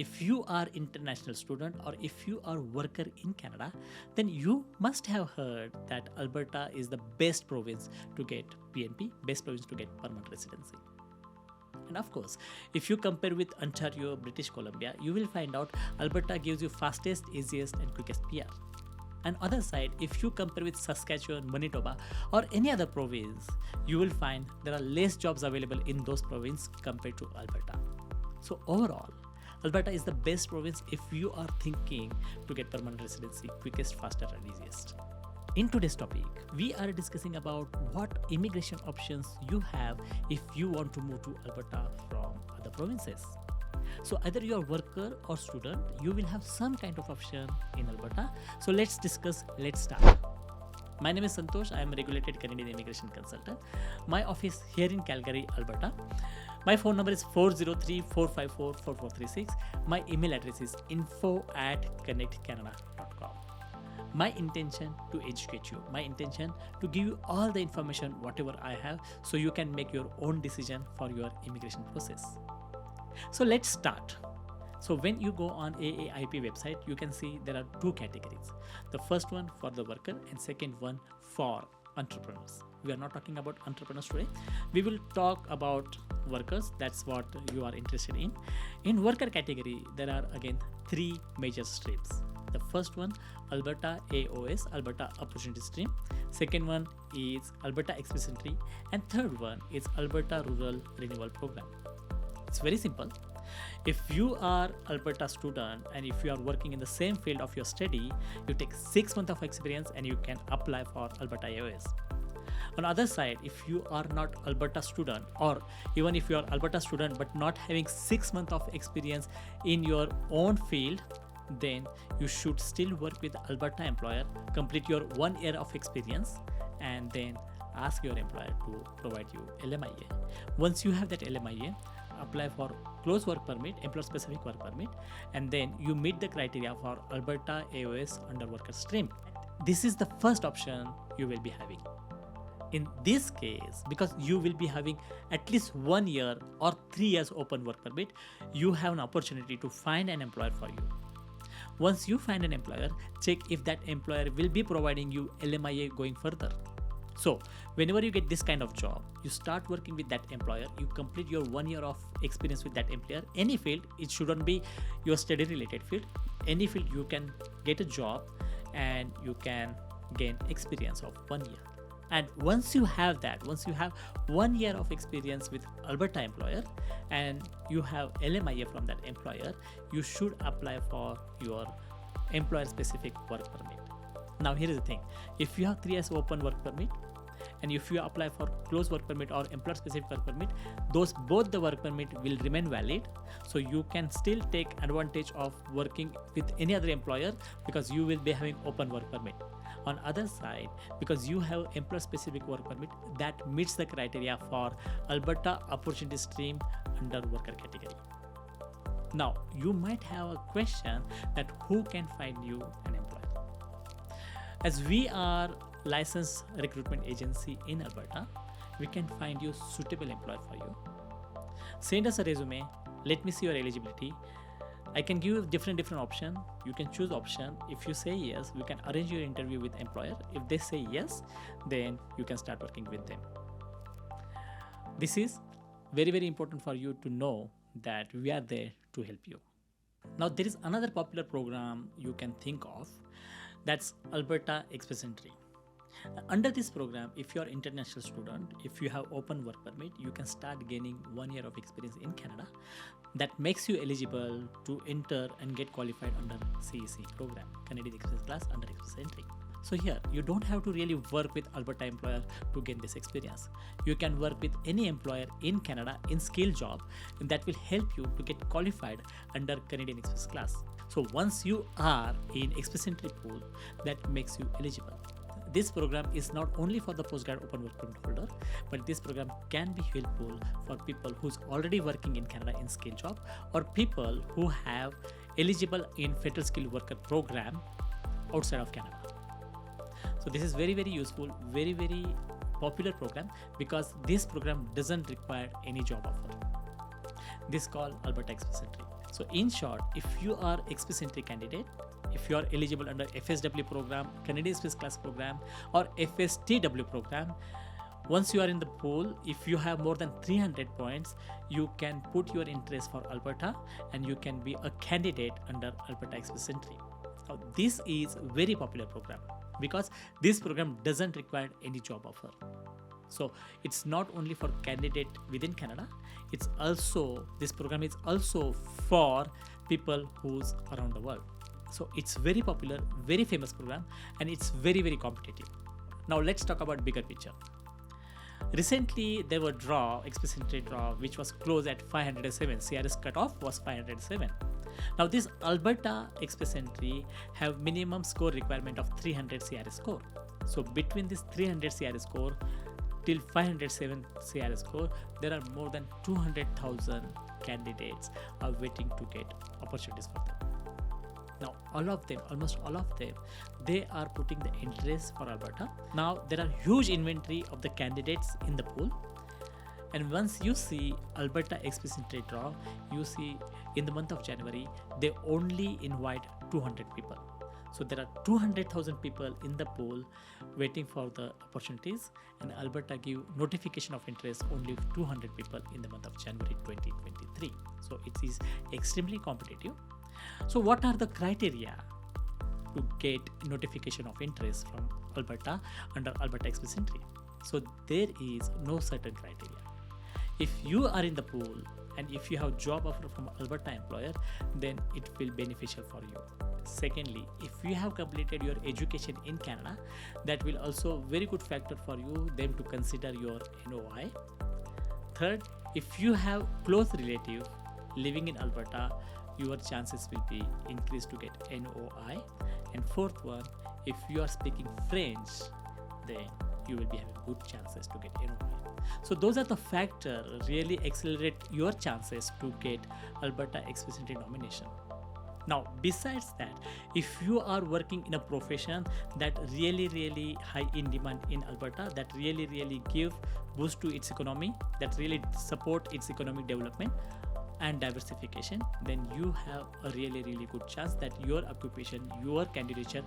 if you are international student or if you are worker in Canada, then you must have heard that Alberta is the best province to get PNP, best province to get permanent residency. And of course, if you compare with Ontario, British Columbia, you will find out Alberta gives you fastest, easiest and quickest PR. And other side, if you compare with Saskatchewan, Manitoba or any other province, you will find there are less jobs available in those provinces compared to Alberta. So overall, Alberta is the best province if you are thinking to get permanent residency quickest, faster and easiest. In today's topic, we are discussing about what immigration options you have if you want to move to Alberta from other provinces. So either you are worker or student, you will have some kind of option in Alberta. So let's discuss, let's start. My name is Santosh. I am a regulated Canadian immigration consultant. My office here in Calgary, Alberta. My phone number is 403-454-4436. My email address is info@connectcanada.com. My intention to educate you, my intention to give you all the information, whatever I have, so you can make your own decision for your immigration process. So let's start. So when you go on AAIP website, you can see there are two categories. The first one for the worker and second one for entrepreneurs. We are not talking about entrepreneurs today. We will talk about workers. That's what you are interested in. In worker category, there are again three major streams. The first one, Alberta AOS, Alberta Opportunity Stream. Second one is Alberta Express Entry. And third one is Alberta Rural Renewal Program. It's very simple. If you are Alberta student and if you are working in the same field of your study, you take 6 months of experience and you can apply for Alberta AOS. On the other side, if you are not Alberta student or even if you are Alberta student but not having 6 months of experience in your own field, then you should still work with Alberta employer, complete your 1 year of experience and then ask your employer to provide you LMIA. Once you have that LMIA, apply for close work permit, employer specific work permit, and then you meet the criteria for Alberta AOS under worker stream. This is the first option you will be having. In this case, because you will be having at least 1 year or 3 years open work permit, you have an opportunity to find an employer for you. Once you find an employer, check if that employer will be providing you LMIA going further. So whenever you get this kind of job, you start working with that employer, you complete your 1 year of experience with that employer. Any field, it shouldn't be your study related field. Any field you can get a job and you can gain experience of 1 year. And once you have that, once you have 1 year of experience with Alberta employer and you have LMIA from that employer, you should apply for your employer specific work permit. Now here is the thing, if you have 3 years open work permit and if you apply for close work permit or employer specific work permit, both the work permit will remain valid. So you can still take advantage of working with any other employer because you will be having open work permit. On other side, because you have employer specific work permit, that meets the criteria for Alberta Opportunity Stream under worker category. Now you might have a question that who can find you an employer? As we are licensed recruitment agency in Alberta, we can find you suitable employer for you. Send us a resume. Let me see your eligibility. I can give you different option. You can choose option. If you say yes, we can arrange your interview with employer. If they say yes, then you can start working with them. This is very important for you to know that we are there to help you. Now there is another popular program you can think of. That's Alberta Express Entry. Under this program, if you are international student, if you have open work permit, you can start gaining 1 year of experience in Canada. That makes you eligible to enter and get qualified under CEC program, Canadian Express Class under Express Entry. So here, you don't have to really work with Alberta employer to gain this experience. You can work with any employer in Canada in skill job, and that will help you to get qualified under Canadian Express Class. So once you are in Express Entry pool, that makes you eligible. This program is not only for the postgrad open work permit holder, but this program can be helpful for people who's already working in Canada in skill job or people who have eligible in federal skilled worker program outside of Canada. So this is very useful, very popular program because this program doesn't require any job offer. This is called Alberta Express Entry. So in short, if you are express entry candidate, if you are eligible under FSW program, Canadian Space Class program, or FSTW program, once you are in the pool, if you have more than 300 points, you can put your interest for Alberta and you can be a candidate under Alberta Express Entry. Now, this is a very popular program because this program doesn't require any job offer. So it's not only for candidate within Canada, this program is also for people who's around the world. So it's very popular, very famous program, and it's very, very competitive. Now let's talk about bigger picture. Recently, there were express entry draw, which was closed at 507. CRS cutoff was 507. Now, this Alberta express entry have minimum score requirement of 300 CRS score. So, between this 300 CRS score till 507 CRS score, there are more than 200,000 candidates are waiting to get opportunities for them. Now, almost all of them, they are putting the interest for Alberta. Now, there are huge inventory of the candidates in the pool. And once you see Alberta Express Entry draw, you see in the month of January, they only invite 200 people. So there are 200,000 people in the pool waiting for the opportunities, and Alberta give notification of interest only 200 people in the month of January 2023. So it is extremely competitive. So what are the criteria to get notification of interest from Alberta under Alberta Express Entry? So there is no certain criteria. If you are in the pool and if you have job offer from Alberta employer, then it will beneficial for you. Secondly, if you have completed your education in Canada, that will also very good factor for you them to consider your NOI. Third, if you have close relative living in Alberta, your chances will be increased to get NOI. And fourth one, if you are speaking French, then you will be having good chances to get NOI. So those are the factors really accelerate your chances to get Alberta Express Entry nomination. Now, besides that, if you are working in a profession that really high in demand in Alberta, that really give boost to its economy, that really support its economic development and diversification, then you have a really good chance that your occupation, your candidature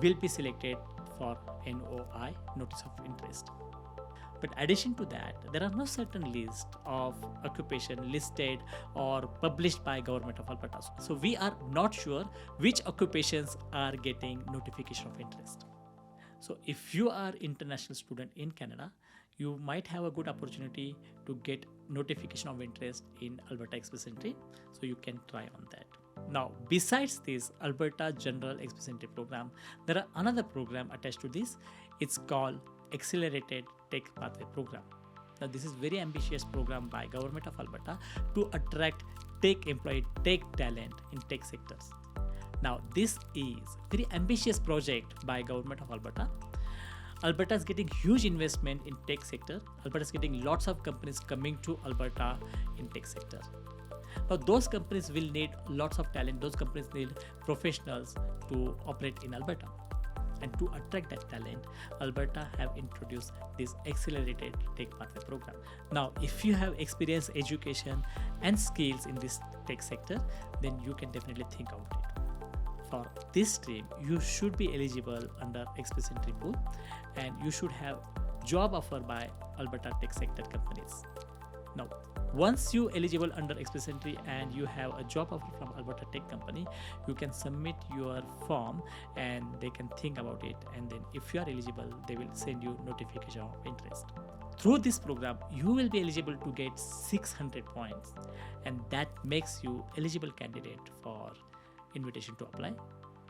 will be selected for NOI, Notice of Interest. But addition to that, there are no certain list of occupation listed or published by Government of Alberta. So we are not sure which occupations are getting notification of interest. So if you are international student in Canada, you might have a good opportunity to get notification of interest in Alberta Express Entry. So you can try on that. Now, besides this Alberta General Express Entry program, there are another program attached to this. It's called Accelerated Tech Pathway Program. Now, this is very ambitious program by Government of Alberta to attract tech employee, tech talent in tech sectors. Now, this is very ambitious project by Government of Alberta. Alberta is getting huge investment in tech sector. Alberta is getting lots of companies coming to Alberta in tech sector. Now, those companies will need lots of talent. Those companies need professionals to operate in Alberta. And to attract that talent, Alberta have introduced this Accelerated Tech Pathway Program. Now, if you have experience, education and skills in this tech sector, then you can definitely think about it. For this stream, you should be eligible under Express Entry pool and you should have job offer by Alberta tech sector companies. Now, once you eligible under Express Entry and you have a job offer from Alberta tech company, you can submit your form and they can think about it, and then if you are eligible, they will send you notification of interest. Through this program, you will be eligible to get 600 points, and that makes you eligible candidate for invitation to apply,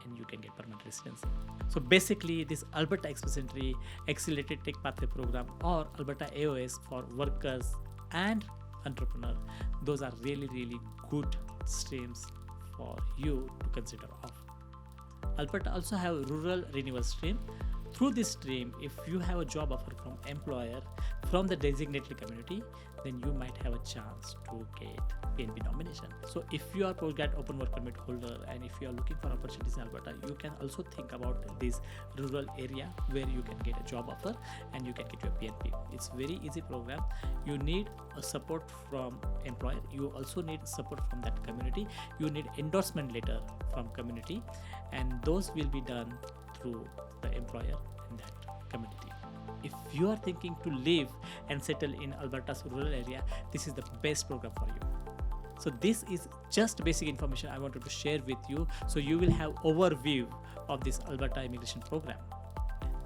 and you can get permanent residency. So basically, this Alberta Express Entry Accelerated Tech Pathway Program or Alberta AOS for workers and entrepreneur, those are really good streams for you to consider of. Alberta also have rural renewal stream through this stream, if you have a job offer from employer from the designated community, then you might have a chance to get PNP nomination. So if you are postgrad open work permit holder and if you are looking for opportunities in Alberta, you can also think about this rural area where you can get a job offer and you can get your PNP. It's very easy program. You need a support from employer. You also need support from that community. You need endorsement letter from community, and those will be done through the employer in that community. If you are thinking to live and settle in Alberta's rural area, this is the best program for you. So this is just basic information I wanted to share with you, so you will have overview of this Alberta immigration program.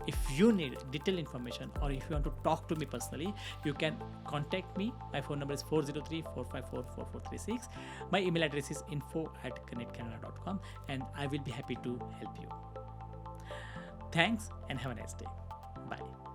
If you need detailed information or if you want to talk to me personally, you can contact me. My phone number is 403-454-4436. My email address is info@connectcanada.com, and I will be happy to help you. Thanks and have a nice day. Bye.